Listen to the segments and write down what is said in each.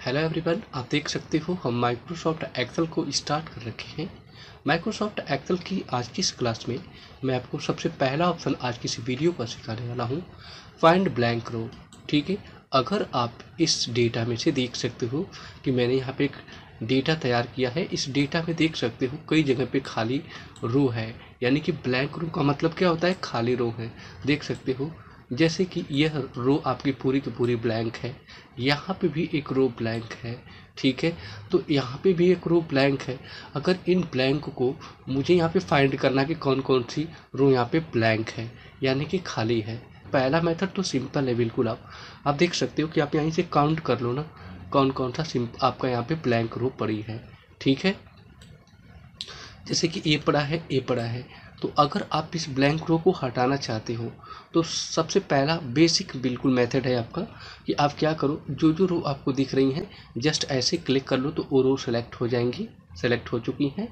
Hello everyone, आप देख सकते हो हम माइक्रोसॉफ्ट एक्सेल को स्टार्ट कर रखे हैं। माइक्रोसॉफ्ट एक्सेल की आज की इस क्लास में मैं आपको सबसे पहला ऑप्शन आज की इस वीडियो पर सिखाने वाला हूं, फाइंड ब्लैंक रो। ठीक है, अगर आप इस डेटा में से देख सकते हो कि मैंने यहाँ पे एक डेटा तैयार किया है। इस डेटा में देख सकते हो कई जगह पे खाली रो है, यानी कि ब्लैंक रो का मतलब क्या होता है, खाली रो है। देख सकते हो जैसे कि यह रो आपकी पूरी की पूरी ब्लैंक है, यहाँ पे भी एक रो ब्लैंक है। ठीक है, तो यहाँ पे भी एक रो ब्लैंक है। अगर इन ब्लैंक को मुझे यहाँ पे फाइंड करना कि कौन कौन सी रो यहाँ पे ब्लैंक है, यानी कि खाली है। पहला मेथड तो सिंपल है बिल्कुल। आप देख सकते हो कि आप यहीं से काउंट कर लो ना, कौन कौन सा आपका यहाँ पे ब्लैंक रो पड़ी है। ठीक है, जैसे कि ए पड़ा है, ए पड़ा है। तो अगर आप इस ब्लैंक रो को हटाना चाहते हो तो सबसे पहला बेसिक बिल्कुल मेथड है आपका कि आप क्या करो, जो जो रो आपको दिख रही हैं जस्ट ऐसे क्लिक कर लो तो वो रो सेलेक्ट हो जाएंगी, सेलेक्ट हो चुकी हैं।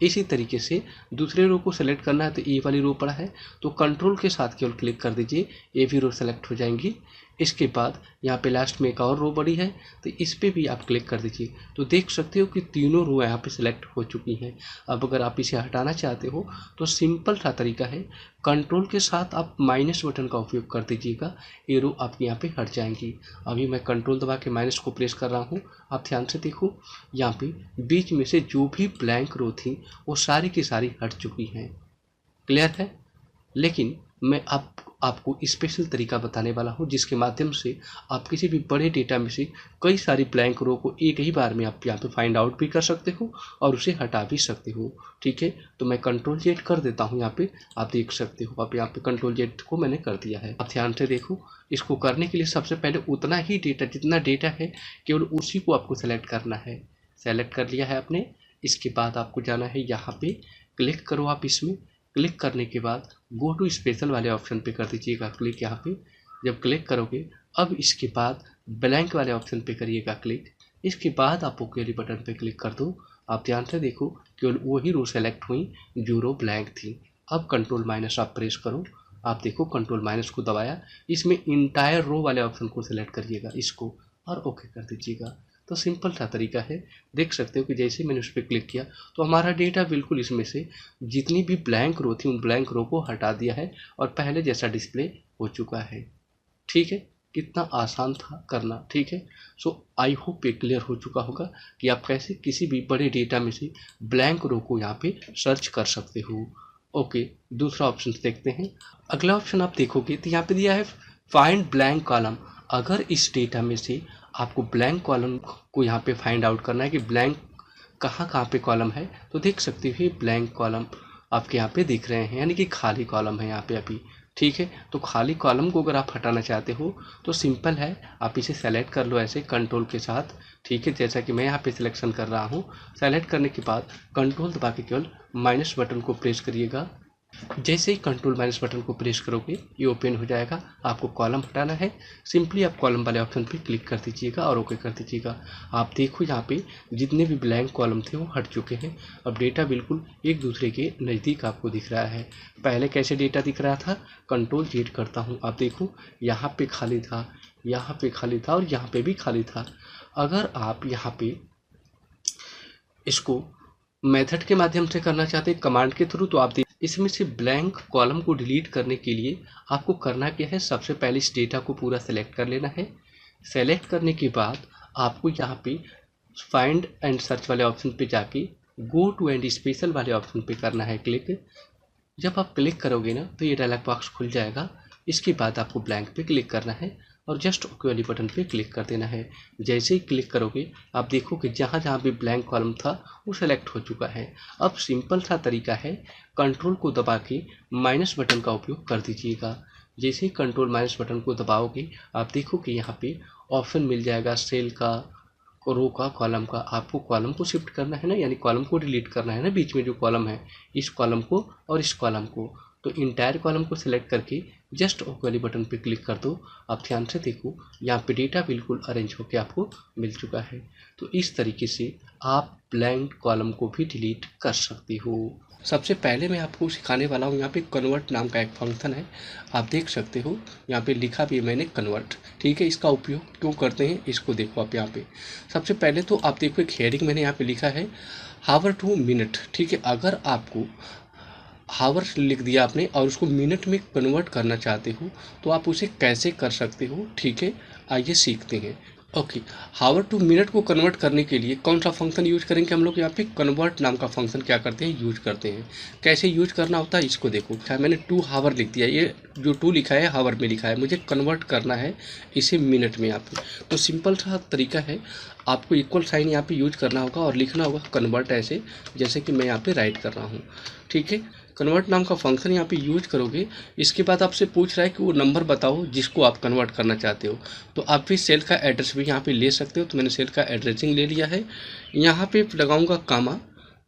इसी तरीके से दूसरे रो को सेलेक्ट करना है तो ए वाली रो पड़ा है तो कंट्रोल के साथ केवल क्लिक कर दीजिए, ए भी रो सेलेक्ट हो जाएंगी। इसके बाद यहाँ पे लास्ट में एक और रो बड़ी है तो इस पर भी आप क्लिक कर दीजिए तो देख सकते हो कि तीनों रो यहाँ पे सिलेक्ट हो चुकी हैं। अब अगर आप इसे हटाना चाहते हो तो सिंपल सा तरीका है, कंट्रोल के साथ आप माइनस बटन का उपयोग कर दीजिएगा, ये रो आपके यहाँ पे हट जाएंगी। अभी मैं कंट्रोल दबा के माइनस को प्रेस कर रहा हूँ, आप ध्यान से देखो यहाँ पे बीच में से जो भी ब्लैंक रो थी वो सारी की सारी हट चुकी हैं। क्लियर है? लेकिन मैं आपको स्पेशल तरीका बताने वाला हूं जिसके माध्यम से आप किसी भी बड़े डेटा में से कई सारी ब्लैंक रो को एक ही बार में आप यहाँ पे फाइंड आउट भी कर सकते हो और उसे हटा भी सकते हो। ठीक है, तो मैं कंट्रोल जेड कर देता हूँ यहाँ पे, आप देख सकते हो आप यहाँ पे कंट्रोल जेड को मैंने कर दिया है। आप ध्यान से देखो, इसको करने के लिए सबसे पहले उतना ही डेटा, जितना डेटा है केवल उसी को आपको सेलेक्ट करना है। सेलेक्ट कर लिया है आपने, इसके बाद आपको जाना है यहाँ पे, क्लिक करो आप इसमें। क्लिक करने के बाद गो टू स्पेशल वाले ऑप्शन पे कर दीजिएगा क्लिक। यहाँ पे जब क्लिक करोगे अब इसके बाद ब्लैंक वाले ऑप्शन पे करिएगा क्लिक। इसके बाद आप ओके वाली बटन पे क्लिक कर दो। आप ध्यान से देखो केवल वही रो सेलेक्ट हुई जो रो ब्लैंक थी। अब कंट्रोल माइनस आप प्रेस करो, आप देखो कंट्रोल माइनस को दबाया, इसमें इंटायर रो वाले ऑप्शन को सिलेक्ट करिएगा इसको और ओके कर दीजिएगा। तो सिंपल सा तरीका है। देख सकते हो कि जैसे मैंने उस पर क्लिक किया तो हमारा डेटा बिल्कुल इसमें से जितनी भी ब्लैंक रो थी उन ब्लैंक रो को हटा दिया है और पहले जैसा डिस्प्ले हो चुका है। ठीक है, कितना आसान था करना। ठीक है, सो आई होप ये क्लियर हो चुका होगा कि आप कैसे किसी भी बड़े डेटा में से ब्लैंक रो को यहाँ पे सर्च कर सकते हो। ओके, दूसरा ऑप्शन देखते हैं। अगला ऑप्शन आप देखोगे तो यहाँ पे दिया है फाइंड ब्लैंक कॉलम। अगर इस डेटा में से आपको ब्लैंक कॉलम को यहाँ पे फाइंड आउट करना है कि ब्लैंक कहाँ कहाँ पे कॉलम है, तो देख सकते हो ब्लैंक कॉलम आपके यहाँ पे दिख रहे हैं, यानी कि खाली कॉलम है यहाँ पे अभी। ठीक है, तो खाली कॉलम को अगर आप हटाना चाहते हो तो सिंपल है, आप इसे सेलेक्ट कर लो ऐसे कंट्रोल के साथ। ठीक है, जैसा कि मैं यहाँ पे सिलेक्शन कर रहा हूँ। सेलेक्ट करने के बाद कंट्रोल दबा के केवल माइनस बटन को प्रेस करिएगा। जैसे ही कंट्रोल माइनस बटन को प्रेस करोगे ये ओपन हो जाएगा। आपको कॉलम हटाना है, सिंपली आप कॉलम वाले ऑप्शन पे क्लिक कर दीजिएगा और ओके कर दीजिएगा। आप देखो यहाँ पे जितने भी ब्लैंक कॉलम थे वो हट चुके हैं। अब डेटा बिल्कुल एक दूसरे के नज़दीक आपको दिख रहा है। पहले कैसे डेटा दिख रहा था, कंट्रोल जेड करता हूँ, आप देखो यहाँ पे खाली था, यहाँ पे खाली था और यहाँ पे भी खाली था। अगर आप यहाँ पे इसको मेथड के माध्यम से करना चाहते हैं, कमांड के थ्रू, तो आप इसमें से ब्लैंक कॉलम को डिलीट करने के लिए आपको करना क्या है, सबसे पहले इस डेटा को पूरा सेलेक्ट कर लेना है। सेलेक्ट करने के बाद आपको यहाँ पे फाइंड एंड सर्च वाले ऑप्शन पे जाके गो टू एंड स्पेशल वाले ऑप्शन पे करना है क्लिक। जब आप क्लिक करोगे ना तो ये डायलॉग बॉक्स खुल जाएगा। इसके बाद आपको ब्लैंक पे क्लिक करना है और जस्ट ओके वाली बटन पे क्लिक कर देना है। जैसे ही क्लिक करोगे आप देखो कि जहाँ जहाँ भी ब्लैंक कॉलम था वो सेलेक्ट हो चुका है। अब सिंपल सा तरीका है, कंट्रोल को दबा के माइनस बटन का उपयोग कर दीजिएगा। जैसे ही कंट्रोल माइनस बटन को दबाओगे आप देखो कि यहाँ पे ऑप्शन मिल जाएगा सेल का, रो का, कॉलम का। आपको कॉलम को शिफ्ट करना है ना, यानी कॉलम को डिलीट करना है ना, बीच में जो कॉलम है इस कॉलम को और इस कॉलम को। तो इंटायर कॉलम को सिलेक्ट करके जस्ट ओके वाली बटन पे क्लिक कर दो। आप ध्यान से देखो यहाँ पे डेटा बिल्कुल अरेंज होकर आपको मिल चुका है। तो इस तरीके से आप ब्लैंक कॉलम को भी डिलीट कर सकते हो। सबसे पहले मैं आपको सिखाने वाला हूँ, यहाँ पे कन्वर्ट नाम का एक फंक्शन है, आप देख सकते हो यहाँ पे लिखा भी है मैंने कन्वर्ट। ठीक है, इसका उपयोग क्यों करते हैं इसको देखो आप यहाँ पे। सबसे पहले तो आप देखो एक हेडिंग मैंने यहाँ पे लिखा है हावर टू मिनट। ठीक है, अगर आपको हावर्स लिख दिया आपने और उसको मिनट में कन्वर्ट करना चाहते हो तो आप उसे कैसे कर सकते हो। ठीक है, आइए सीखते हैं। ओके, हावर टू मिनट को कन्वर्ट करने के लिए कौन सा फंक्शन यूज करेंगे हम लोग, यहाँ पे कन्वर्ट नाम का फंक्शन क्या करते हैं यूज करते हैं। कैसे यूज करना होता है इसको देखो। मैंने 2 हावर लिख दिया, ये जो 2 लिखा है हावर में लिखा है, मुझे कन्वर्ट करना है इसे मिनट में यहाँ पे। तो सिंपल सा तरीका है, आपको इक्वल साइन यहाँ पे यूज करना होगा और लिखना होगा कन्वर्ट ऐसे, जैसे कि मैं यहाँ पे राइट कर रहा हूँ। ठीक है, कन्वर्ट नाम का फंक्शन यहाँ पे यूज करोगे। इसके बाद आपसे पूछ रहा है कि वो नंबर बताओ जिसको आप कन्वर्ट करना चाहते हो। तो आप भी सेल का एड्रेस भी यहाँ पे ले सकते हो। तो मैंने सेल का एड्रेसिंग ले लिया है, यहाँ पे लगाऊंगा कामा।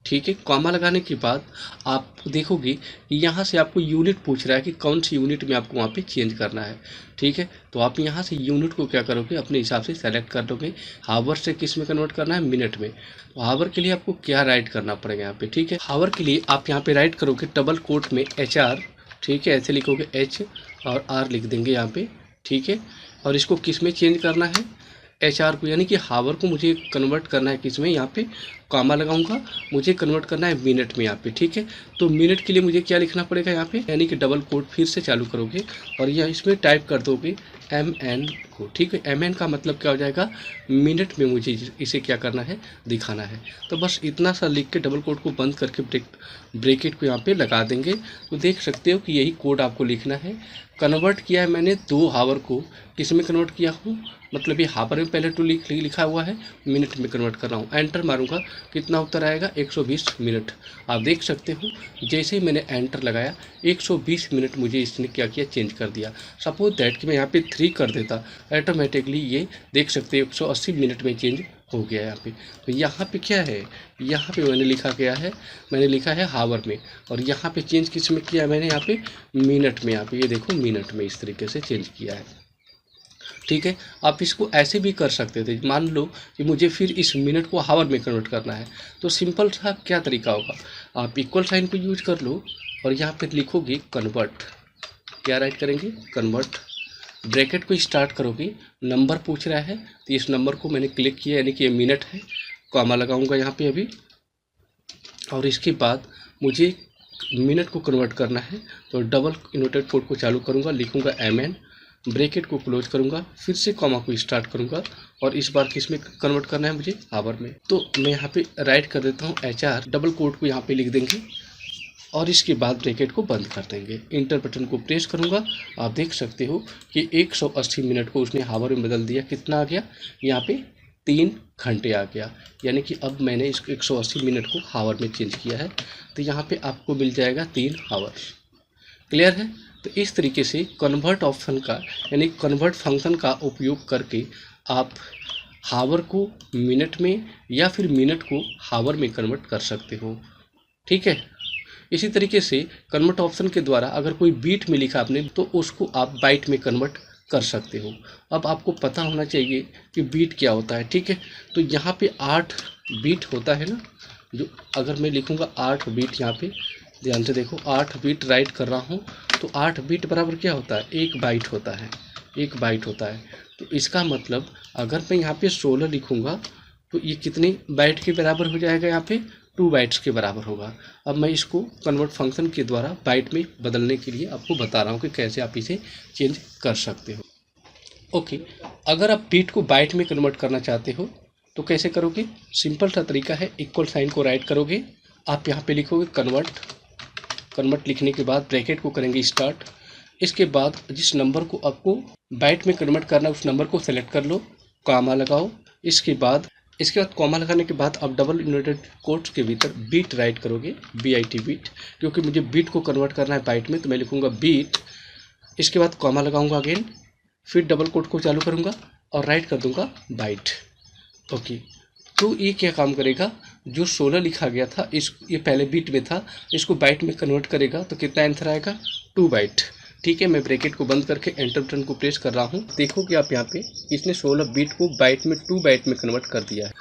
ठीक है, कॉमा लगाने के बाद आप देखोगे यहाँ से आपको यूनिट पूछ रहा है कि कौन सी यूनिट में आपको वहाँ पे चेंज करना है। ठीक है, तो आप यहाँ से यूनिट को क्या करोगे अपने हिसाब से सेलेक्ट कर दोगे। हावर से किस में कन्वर्ट करना है, मिनट में। तो हावर के लिए आपको क्या राइट करना पड़ेगा यहाँ पे। ठीक है, हावर के लिए आप यहाँ पे राइट करोगे डबल कोट में HR। ठीक है, ऐसे लिखोगे H और R लिख देंगे यहाँ पे। ठीक है, और इसको किस में चेंज करना है, HR को, यानी कि हावर को मुझे कन्वर्ट करना है किस में, यहाँ पे कॉमा लगाऊंगा, मुझे कन्वर्ट करना है मिनट में यहाँ पे। ठीक है, तो मिनट के लिए मुझे क्या लिखना पड़ेगा यहाँ पे, यानी कि डबल कोट फिर से चालू करोगे और यह इसमें टाइप कर दोगे MN को। ठीक है, MN का मतलब क्या हो जाएगा, मिनट में मुझे इसे क्या करना है, दिखाना है। तो बस इतना सा लिख के डबल कोट को बंद करके ब्रैकेट को यहाँ पे लगा देंगे। तो देख सकते हो कि यही कोड आपको लिखना है। कन्वर्ट किया है मैंने 2 हावर को, किस में कन्वर्ट किया हूँ, मतलब ये हावर में पहले 2 लिखा हुआ है, मिनट में कन्वर्ट कर रहा हूँ। एंटर मारूंगा, कितना उत्तर आएगा, 120 मिनट। आप देख सकते हो जैसे ही मैंने एंटर लगाया 120 मिनट मुझे इसने क्या किया, चेंज कर दिया। सपोज दैट कि मैं यहाँ पे 3 कर देता, ऑटोमेटिकली ये देख सकते हो 180 मिनट में चेंज हो गया यहाँ पे। तो यहाँ पे क्या है, यहाँ पे मैंने लिखा गया है, मैंने लिखा है हावर में, और यहाँ पे चेंज किस में किया है मैंने, यहाँ पे मिनट में। यहाँ पे ये देखो मिनट में इस तरीके से चेंज किया है। ठीक है, आप इसको ऐसे भी कर सकते थे। मान लो कि मुझे फिर इस मिनट को हावर में कन्वर्ट करना है, तो सिंपल सा क्या तरीका होगा, आप इक्वल साइन को यूज कर लो और यहाँ पे लिखोगे कन्वर्ट। क्या राइट करेंगे, कन्वर्ट। ब्रैकेट को स्टार्ट करोगे, नंबर पूछ रहा है तो इस नंबर को मैंने क्लिक किया, यानी कि ये मिनट है। कॉमा लगाऊंगा यहाँ पे अभी, और इसके बाद मुझे मिनट को कन्वर्ट करना है तो डबल इन्वर्टेड कोड को चालू करूँगा, लिखूँगा MN, ब्रैकेट को क्लोज करूँगा, फिर से कॉमा को स्टार्ट करूँगा और इस बार किस में कन्वर्ट करना है मुझे, हावर में। तो मैं यहाँ पे राइट कर देता हूँ HR, डबल कोड को यहाँ पे लिख देंगे और इसके बाद ब्रैकेट को बंद कर देंगे। इंटर बटन को प्रेस करूँगा, आप देख सकते हो कि 180 मिनट को उसने हावर में बदल दिया। कितना आ गया, यहाँ पे 3 घंटे आ गया, यानी कि अब मैंने इस 180 मिनट को हावर में चेंज किया है। तो यहाँ पे आपको मिल जाएगा 3 हावर। क्लियर है। तो इस तरीके से कन्वर्ट ऑप्शन का, यानी कन्वर्ट फंक्शन का उपयोग करके आप हावर को मिनट में या फिर मिनट को हावर में कन्वर्ट कर सकते हो। ठीक है, इसी तरीके से कन्वर्ट ऑप्शन के द्वारा अगर कोई बीट में लिखा आपने तो उसको आप बाइट में कन्वर्ट कर सकते हो। अब आपको पता होना चाहिए कि बीट क्या होता है। ठीक है, तो यहाँ पे 8 बीट होता है ना, जो अगर मैं लिखूँगा 8 बीट, यहाँ पे ध्यान से देखो 8 बीट राइट कर रहा हूँ, तो 8 बीट बराबर क्या होता है, 1 बाइट होता है, 1 बाइट होता है। तो इसका मतलब अगर मैं यहाँ पे 16 लिखूँगा तो ये कितने बाइट के बराबर हो जाएगा, यहाँ पे 2 बाइट्स के बराबर होगा। अब मैं इसको कन्वर्ट फंक्शन के द्वारा बाइट में बदलने के लिए आपको बता रहा हूँ कि कैसे आप इसे चेंज कर सकते हो। ओके, अगर आप बीट को बाइट में कन्वर्ट करना चाहते हो तो कैसे करोगे, सिंपल सा तरीका है, इक्वल साइन को राइट करोगे, आप यहाँ पे लिखोगे कन्वर्ट। कन्वर्ट लिखने के बाद ब्रैकेट को करेंगे स्टार्ट, इसके बाद जिस नंबर को आपको बाइट में कन्वर्ट करना है उस नंबर को सेलेक्ट कर लो, कॉमा लगाओ, इसके बाद कॉमा लगाने के बाद आप डबल इन्वर्टेड कोट्स के भीतर बीट राइट करोगे, BIT बीट, क्योंकि मुझे बीट को कन्वर्ट करना है बाइट में, तो मैं लिखूंगा बीट, इसके बाद कॉमा लगाऊंगा अगेन, फिर डबल कोट को चालू करूंगा और राइट कर दूंगा बाइट। ओके, तो ये क्या काम करेगा, जो 16 लिखा गया था ये पहले बीट में था, इसको बाइट में कन्वर्ट करेगा तो कितना आंसर आएगा, 2 बाइट। ठीक है, मैं ब्रैकेट को बंद करके एंटर बटन को प्रेस कर रहा हूँ। देखो कि आप यहाँ पे इसने 16 बिट को बाइट में 2 बाइट में कन्वर्ट कर दिया है।